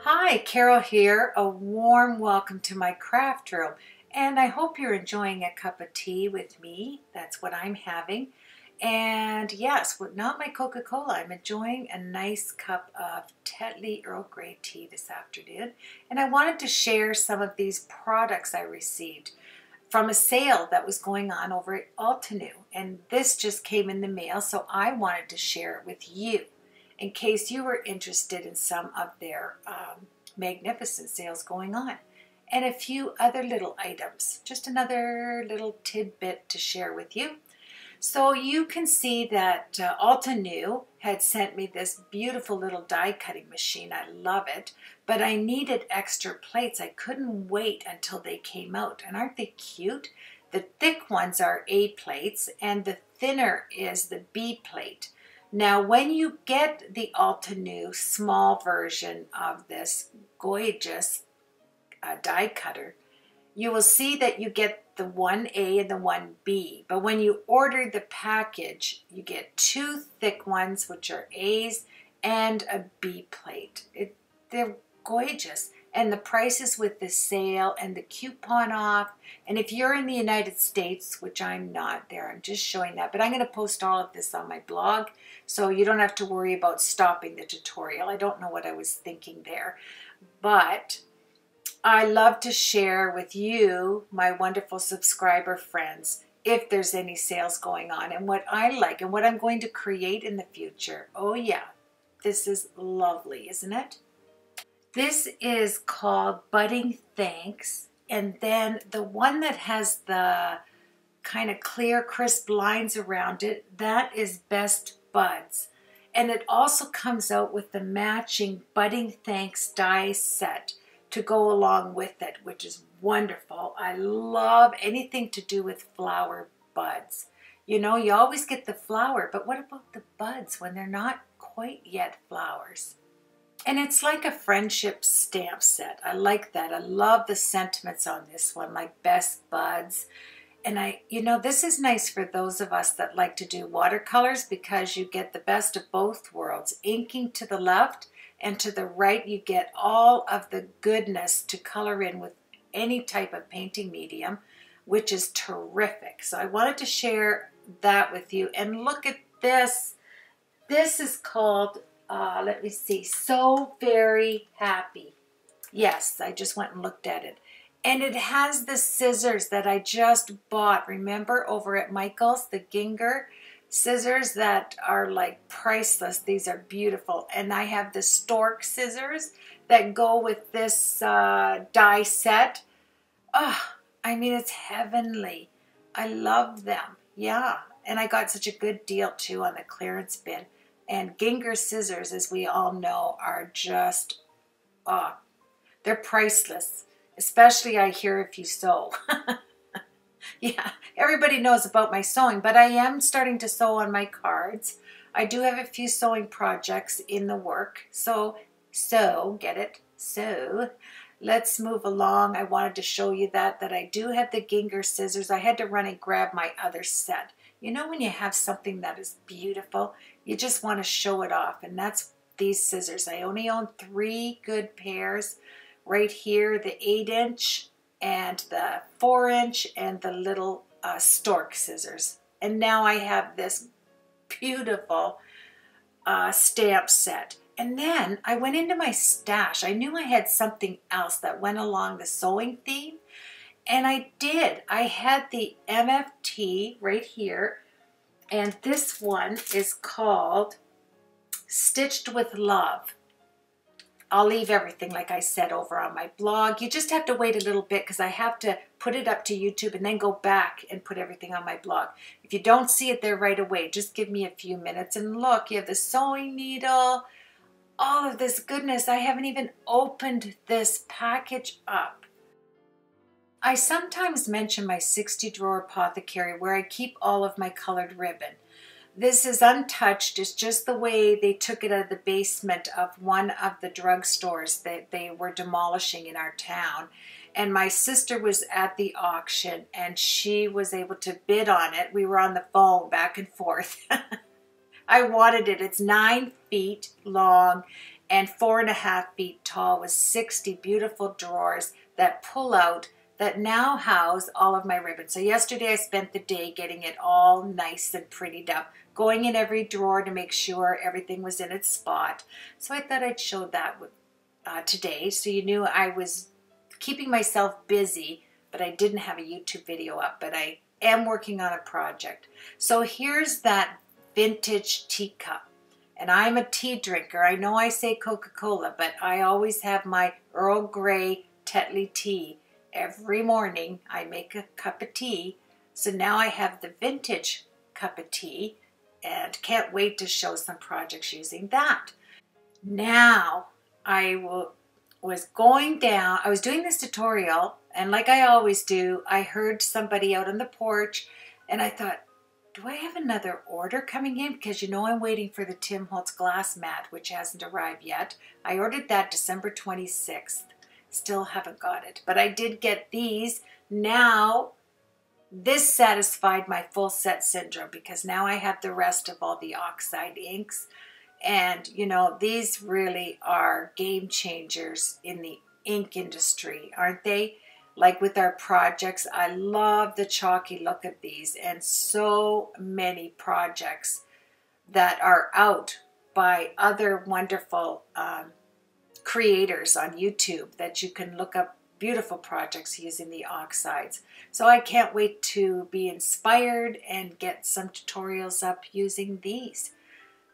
Hi, Carol here. A warm welcome to my craft room. And I hope you're enjoying a cup of tea with me. That's what I'm having. And yes, not my Coca-Cola. I'm enjoying a nice cup of Tetley Earl Grey tea this afternoon. And I wanted to share some of these products I received from a sale that was going on over at Altenew. And this just came in the mail, so I wanted to share it with you in case you were interested in some of their magnificent sales going on. And a few other little items, just another little tidbit to share with you. So you can see that Altenew had sent me this beautiful little die cutting machine. I love it, but I needed extra plates. I couldn't wait until they came out. And aren't they cute? The thick ones are A plates and the thinner is the B plate. Now, when you get the Altenew small version of this gorgeous die cutter, you will see that you get the 1A and the 1B. But when you order the package, you get two thick ones, which are A's, and a B plate. They're gorgeous. And the prices with the sale and the coupon off. And if you're in the United States, which I'm not there, I'm just showing that. But I'm going to post all of this on my blog, so you don't have to worry about stopping the tutorial. I don't know what I was thinking there. But I love to share with you, my wonderful subscriber friends, if there's any sales going on and what I like and what I'm going to create in the future. Oh yeah, this is lovely, isn't it? This is called Budding Thanks, and then the one that has the kind of clear, crisp lines around it, that is Best Buds. And it also comes out with the matching Budding Thanks die set to go along with it, which is wonderful. I love anything to do with flower buds. You know, you always get the flower, but what about the buds when they're not quite yet flowers? And it's like a friendship stamp set. I like that. I love the sentiments on this one, like Best Buds. And this is nice for those of us that like to do watercolors because you get the best of both worlds. Inking to the left and to the right, you get all of the goodness to color in with any type of painting medium, which is terrific. So I wanted to share that with you. And look at this. This is called, let me see, So Very Happy. Yes, I just went and looked at it. And it has the scissors that I just bought, remember, over at Michael's, the Ginger scissors that are like priceless. These are beautiful. And I have the stork scissors that go with this die set. Oh, I mean, it's heavenly. I love them. Yeah. And I got such a good deal too on the clearance bin. And Ginger scissors, as we all know, are just, they're priceless. Especially, I hear, if you sew. Yeah, everybody knows about my sewing, but I am starting to sew on my cards. I do have a few sewing projects in the work. So, get it? So, let's move along. I wanted to show you that I do have the Ginger scissors. I had to run and grab my other set. You know when you have something that is beautiful, you just want to show it off, and that's these scissors. I only own 3 good pairs. Right here, the 8-inch and the 4-inch and the little stork scissors. And now I have this beautiful stamp set. And then I went into my stash. I knew I had something else that went along the sewing theme. And I did. I had the MFT right here. And this one is called Stitched with Love. I'll leave everything, like I said, over on my blog. You just have to wait a little bit because I have to put it up to YouTube and then go back and put everything on my blog. If you don't see it there right away, just give me a few minutes. And look, you have the sewing needle, all of this goodness. I haven't even opened this package up. I sometimes mention my 60-drawer apothecary where I keep all of my colored ribbon. This is untouched. It's just the way they took it out of the basement of one of the drugstores that they were demolishing in our town. And my sister was at the auction and she was able to bid on it. We were on the phone back and forth. I wanted it. It's 9 feet long and 4.5 feet tall with 60 beautiful drawers that pull out that now house all of my ribbons. So yesterday I spent the day getting it all nice and prettied up, going in every drawer to make sure everything was in its spot. So I thought I'd show that today, so you knew I was keeping myself busy, but I didn't have a YouTube video up, but I am working on a project. So here's that vintage teacup. And I'm a tea drinker. I know I say Coca-Cola, but I always have my Earl Grey Tetley tea. Every morning I make a cup of tea. So now I have the vintage cup of tea and can't wait to show some projects using that. Now I was doing this tutorial, and like I always do, I heard somebody out on the porch and I thought, do I have another order coming in? Because you know I'm waiting for the Tim Holtz glass mat, which hasn't arrived yet. I ordered that December 26th. Still haven't got it. But I did get these. Now, this satisfied my full set syndrome because now I have the rest of all the oxide inks. And, you know, these really are game changers in the ink industry, aren't they? Like with our projects, I love the chalky look of these, and so many projects that are out by other wonderful creators on YouTube that you can look up beautiful projects using the oxides. So I can't wait to be inspired and get some tutorials up using these.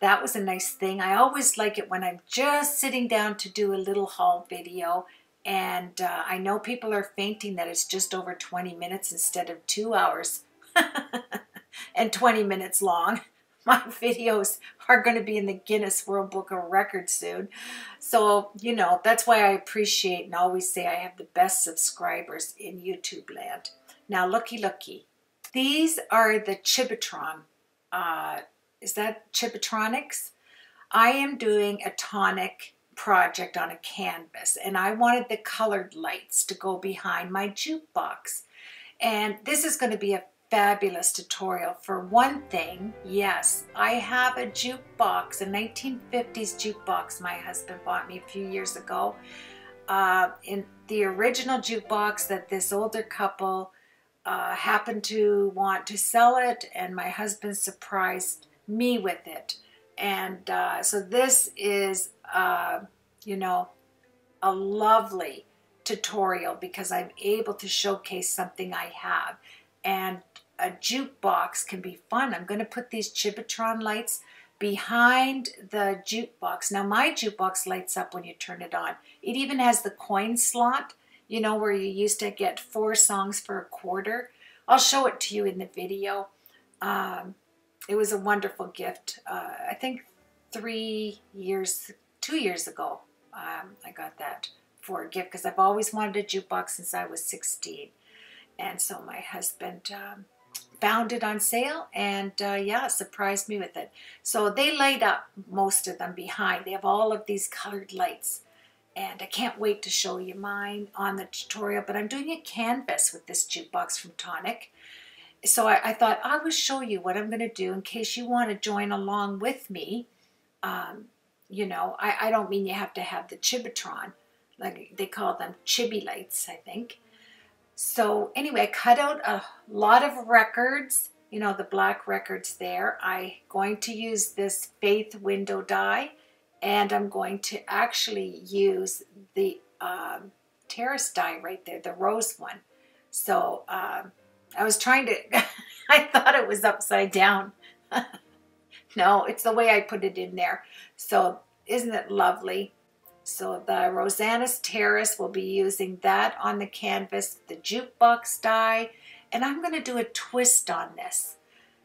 That was a nice thing. I always like it when I'm just sitting down to do a little haul video. And I know people are fainting that it's just over 20 minutes instead of 2 hours and 20 minutes long. My videos are going to be in the Guinness World Book of Records soon. So, you know, that's why I appreciate and always say I have the best subscribers in YouTube land. Now, looky. These are the Chibitron. Is that Chibitronics? I am doing a Tonic project on a canvas, and I wanted the colored lights to go behind my jukebox. And this is going to be a fabulous tutorial. For one thing, yes, I have a jukebox, a 1950s jukebox my husband bought me a few years ago. In the original jukebox that this older couple happened to want to sell it, and my husband surprised me with it. And so this is, you know, a lovely tutorial because I'm able to showcase something I have. And a jukebox can be fun. I'm going to put these Chibitron lights behind the jukebox. Now my jukebox lights up when you turn it on. It even has the coin slot, you know, where you used to get 4 songs for a quarter. I'll show it to you in the video. It was a wonderful gift. I think 2 years ago, I got that for a gift because I've always wanted a jukebox since I was 16. And so my husband found it on sale and yeah, surprised me with it. So they light up, most of them behind. They have all of these colored lights. And I can't wait to show you mine on the tutorial. But I'm doing a canvas with this jukebox from Tonic. So I thought I would show you what I'm going to do in case you want to join along with me. You know, I don't mean you have to have the Chibitron. Like they call them chibi lights, I think. So anyway, I cut out a lot of records, you know, the black records there. I'm going to use this Faith window die, and I'm going to actually use the terrace die right there, the rose one. So I was trying to, I thought it was upside down. No, it's the way I put it in there. So isn't it lovely? So the Rosanna's Terrace, will be using that on the canvas, the jukebox die, and I'm going to do a twist on this.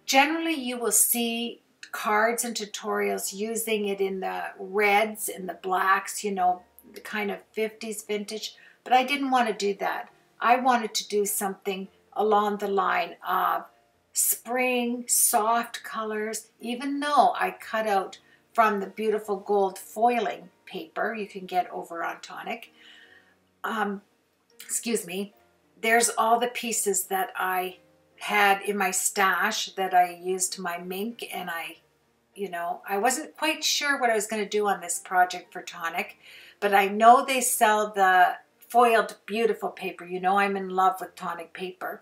Generally, you will see cards and tutorials using it in the reds and the blacks, you know, the kind of 50s vintage, but I didn't want to do that. I wanted to do something along the line of spring, soft colors, even though I cut out from the beautiful gold foiling paper you can get over on Tonic. Excuse me. There's all the pieces that I had in my stash that I used my mink, and I you know, I wasn't quite sure what I was going to do on this project for Tonic, but I know they sell the foiled beautiful paper. You know, I'm in love with Tonic paper.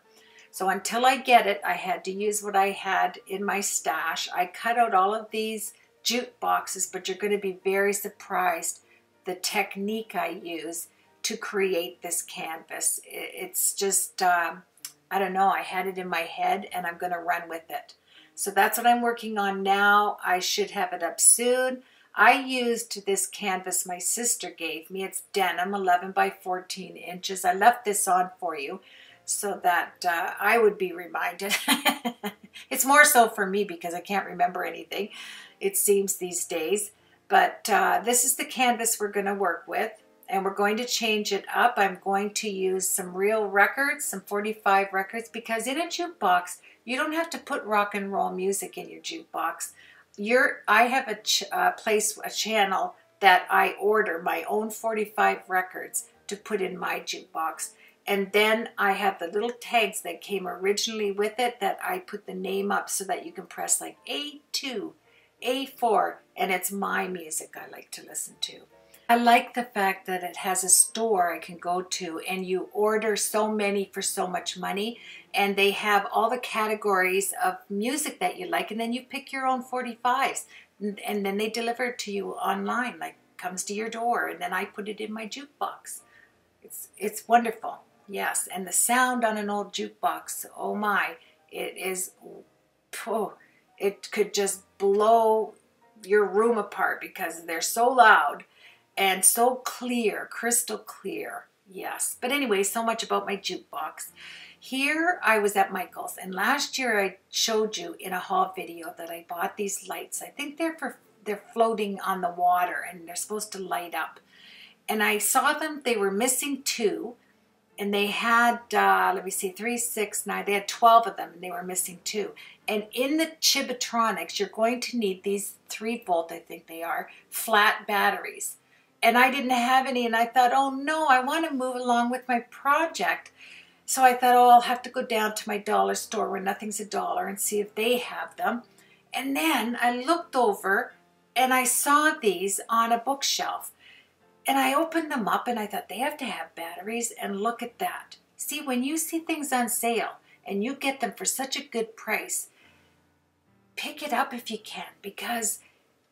So until I get it, I had to use what I had in my stash. I cut out all of these jute boxes, but you're going to be very surprised the technique I use to create this canvas. It's just, I don't know, I had it in my head and I'm going to run with it. So that's what I'm working on now. I should have it up soon. I used this canvas my sister gave me. It's denim, 11 by 14 inches. I left this on for you so that I would be reminded. It's more so for me because I can't remember anything, it seems, these days. But this is the canvas we're going to work with, and we're going to change it up. I'm going to use some real records, some 45 records, because in a jukebox, you don't have to put rock and roll music in your jukebox. I have a channel that I order my own 45 records to put in my jukebox. And then I have the little tags that came originally with it that I put the name up so that you can press like A2, A4, and it's my music I like to listen to. I like the fact that it has a store I can go to and you order so many for so much money, and they have all the categories of music that you like, and then you pick your own 45s and then they deliver it to you online, like comes to your door, and then I put it in my jukebox. It's wonderful. Yes, and the sound on an old jukebox, oh my, it is, oh, it could just blow your room apart because they're so loud and so clear, crystal clear. Yes, but anyway, so much about my jukebox. Here I was at Michael's, and last year I showed you in a haul video that I bought these lights. I think they're floating on the water and they're supposed to light up. And I saw them, they were missing 2. And they had, let me see, 3, 6, 9, they had 12 of them and they were missing 2. And in the Chibitronics, you're going to need these 3-volt, I think they are, flat batteries. And I didn't have any, and I thought, oh no, I want to move along with my project. So I thought, oh, I'll have to go down to my dollar store where nothing's $1 and see if they have them. And then I looked over and I saw these on a bookshelf. And I opened them up and I thought they have to have batteries, and look at that. See, when you see things on sale and you get them for such a good price, pick it up if you can, because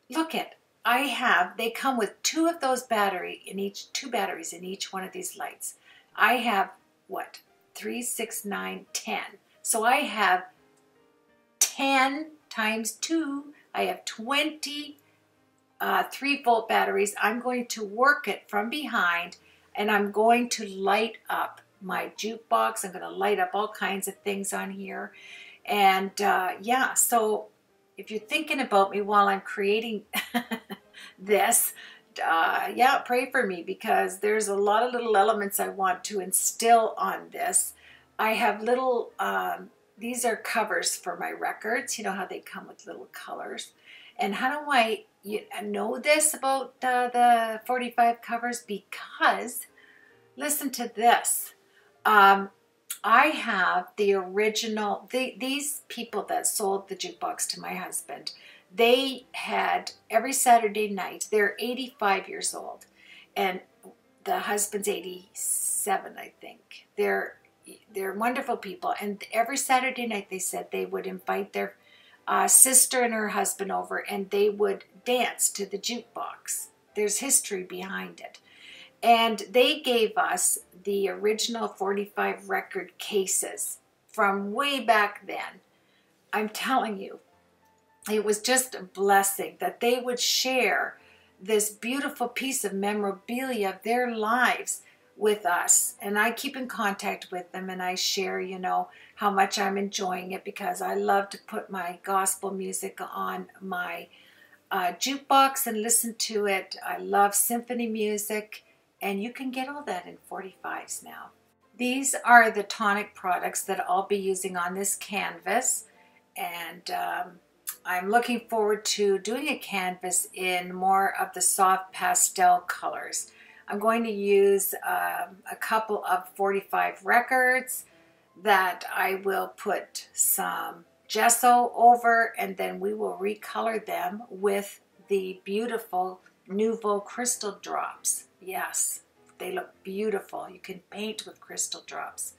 look at, they come with 2 of those 2 batteries in each one of these lights. I have, what, 3, 6, 9, 10. So I have 10 times 2, I have 20 3-volt batteries. I'm going to work it from behind, and I'm going to light up my jukebox. I'm going to light up all kinds of things on here. And yeah, so if you're thinking about me while I'm creating this, yeah, pray for me, because there's a lot of little elements I want to instill on this. I have little, these are covers for my records. You know how they come with little colors. And how do I know this about the 45 covers? Because, listen to this. I have the original, these people that sold the jukebox to my husband, they had every Saturday night, they're 85 years old, and the husband's 87, I think. They're wonderful people, and every Saturday night they said they would invite their sister and her husband over, and they would dance to the jukebox. There's history behind it. And they gave us the original 45 record cases from way back then. I'm telling you, it was just a blessing that they would share this beautiful piece of memorabilia of their lives with us. And I keep in contact with them, and I share, you know, how much I'm enjoying it, because I love to put my gospel music on my jukebox and listen to it. I love symphony music, and you can get all that in 45s now. These are the Tonic products that I'll be using on this canvas, and I'm looking forward to doing a canvas in more of the soft pastel colors. I'm going to use a couple of 45 records that I will put some gesso over, and then we will recolor them with the beautiful Nouveau crystal drops. Yes, they look beautiful. You can paint with crystal drops.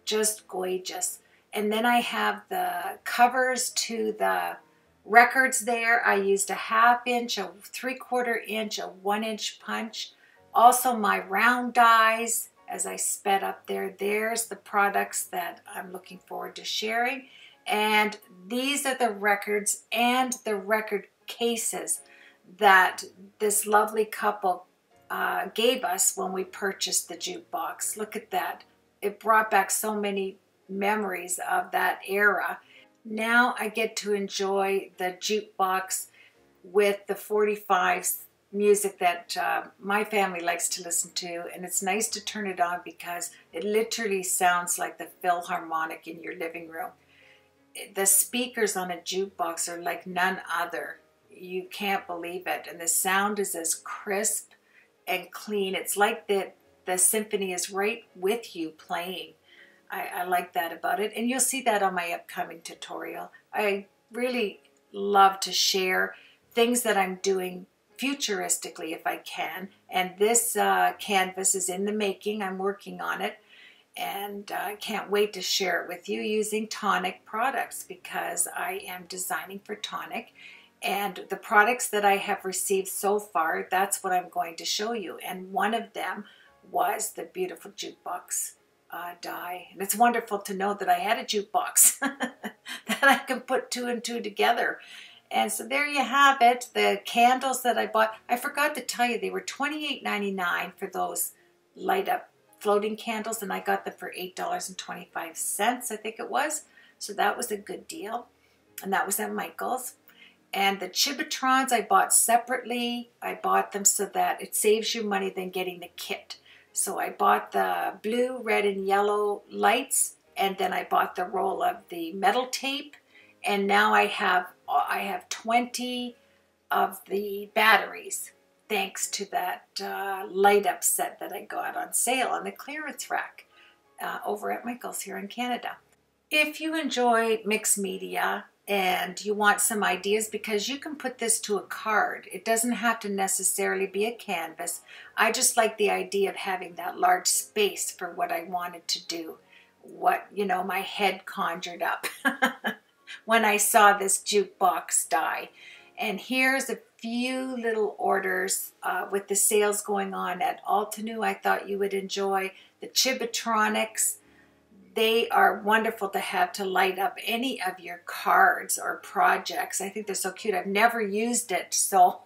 Just gorgeous. And then I have the covers to the records there. I used a 1/2 inch, a 3/4 inch, a 1-inch punch. Also my round dies as I sped up there. There's the products that I'm looking forward to sharing. And these are the records and the record cases that this lovely couple gave us when we purchased the jukebox. Look at that. It brought back so many memories of that era. Now I get to enjoy the jukebox with the 45s music that my family likes to listen to, and it's nice to turn it on because it literally sounds like the Philharmonic in your living room. The speakers on a jukebox are like none other. You can't believe it, and the sound is as crisp and clean. It's like the symphony is right with you playing. I like that about it, and you'll see that on my upcoming tutorial. I really love to share things that I'm doing futuristically if I can, and this canvas is in the making. I'm working on it, and I can't wait to share it with you using Tonic products because I am designing for Tonic, and the products that I have received so far, that's what I'm going to show you, and one of them was the beautiful jukebox die. And it's wonderful to know that I had a jukebox that I can put 2 and 2 together. And so there you have it. The candles that I bought, I forgot to tell you, they were $28.99 for those light up floating candles, and I got them for $8.25, I think it was. So that was a good deal. And that was at Michael's. And the Chibitrons I bought separately. I bought them so that it saves you money than getting the kit. So I bought the blue, red, and yellow lights, and then I bought the roll of the metal tape, and now I have 20 of the batteries, thanks to that light up set that I got on sale on the clearance rack over at Michael's here in Canada. If you enjoy mixed media and you want some ideas, because you can put this to a card. It doesn't have to necessarily be a canvas. I just like the idea of having that large space for what I wanted to do. What, you know, my head conjured up when I saw this jukebox die. And here's a few little orders with the sales going on at Altenew I thought you would enjoy. The Chibitronics. They are wonderful to have to light up any of your cards or projects. I think they're so cute. I've never used it, so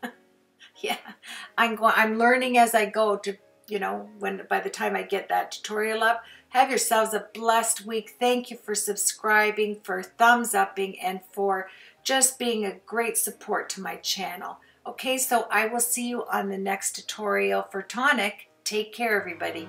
yeah, I'm learning as I go to, you know, by the time I get that tutorial up. Have yourselves a blessed week. Thank you for subscribing, for thumbs upping, and for just being a great support to my channel. Okay, so I will see you on the next tutorial for Tonic. Take care, everybody.